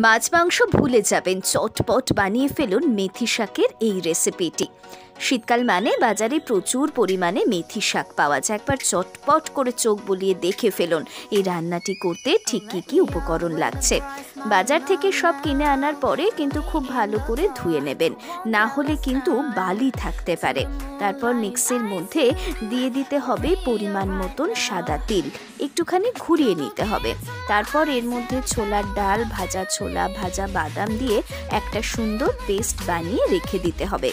মাছ মাংস ভুলে যাবেন, চটপট বানিয়ে ফেলুন মেথি শাকের এই রেসিপিটি। শীতকাল মানে বাজারে প্রচুর পরিমাণে মেথি শাক পাওয়া যায়। একবার চটপট করে চোখ বুলিয়ে দেখে ফেলুন এই রান্নাটি করতে ঠিক কী কী উপকরণ লাগছে। বাজার থেকে সব কিনে আনার পরে কিন্তু খুব ভালো করে ধুয়ে নেবেন, না হলে কিন্তু বালি থাকতে পারে। তারপর মিক্সির মধ্যে দিয়ে দিতে হবে পরিমাণ মতন সাদা তিল, একটুখানি ঘুরিয়ে নিতে হবে। তারপর এর মধ্যে ছোলার ডাল, ভাজা ছোলা, ভাজা বাদাম দিয়ে একটা সুন্দর পেস্ট বানিয়ে রেখে দিতে হবে।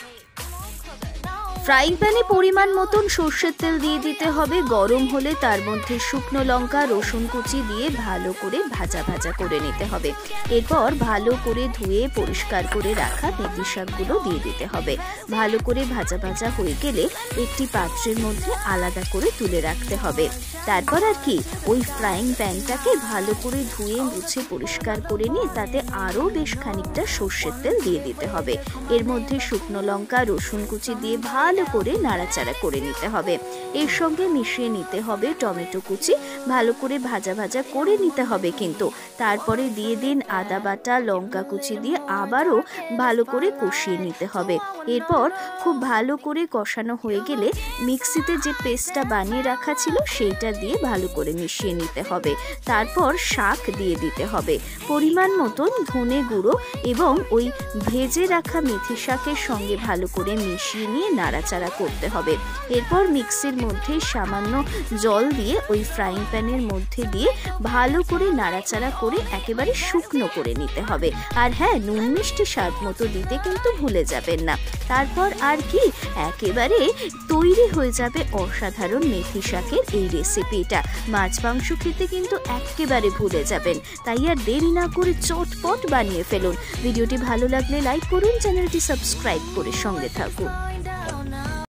ফ্রাইং প্যানে পরিমাণ মতন সর্ষের তেল দিয়ে দিতে হবে। গরম হলে তার মধ্যে শুকনো লঙ্কা, রসুন কুচি দিয়ে ভালো করে ভাজা ভাজা করে নিতে হবে। এরপর ভালো করে ধুয়ে পরিষ্কার করে রাখা মেথি শাকগুলো দিয়ে দিতে হবে। ভালো করে ভাজা ভাজা হয়ে গেলে একটি পাত্রের মধ্যে আলাদা করে তুলে রাখতে হবে। তারপর আর কি, ওই ফ্রাইং প্যানটাকে ভালো করে ধুয়ে মুছে পরিষ্কার করে নিয়ে তাতে আরও বেশ খানিকটা সর্ষের তেল দিয়ে দিতে হবে। এর মধ্যে শুকনো লঙ্কা, রসুন কুচি দিয়ে ভালো করে নাড়াচাড়া করে নিতে হবে। এর সঙ্গে মিশিয়ে নিতে হবে টমেটো কুচি, ভালো করে ভাজা ভাজা করে নিতে হবে কিন্তু। তারপরে দিয়ে দিন আদা বাটা, লঙ্কা কুচি দিয়ে আবারও ভালো করে কষিয়ে নিতে হবে। এরপর খুব ভালো করে কষানো হয়ে গেলে মিক্সিতে যে পেস্টটা বানিয়ে রাখা ছিল সেইটা দিয়ে ভালো করে মিশিয়ে নিতে হবে। তারপর শাক দিয়ে দিতে হবে, পরিমাণ মতন ধনে গুঁড়ো এবং ওই ভেজে রাখা মেথি শাকের সঙ্গে ভালো করে মিশিয়ে নিয়ে নাড়াচাড়া করতে হবে। এরপর মিক্সির মধ্যে সামান্য জল দিয়ে ওই ফ্রাইং প্যানের মধ্যে দিয়ে ভালো করে নাড়াচাড়া করে একেবারে শুকনো করে নিতে হবে। আর হ্যাঁ, নুন মিষ্টি স্বাদ মতো দিতে কিন্তু ভুলে যাবেন না। তারপর আর কি, একেবারে তৈরি হয়ে যাবে অসাধারণ মেথি শাকের এই রেসিপিটা। মাছ মাংস খেতে কিন্তু একেবারে ভুলে যাবেন, তাই আর দেরি না করে চটপট বানিয়ে ফেলুন। ভিডিওটি ভালো লাগলে লাইক করুন, চ্যানেলটি সাবস্ক্রাইব করে সঙ্গে থাকুন।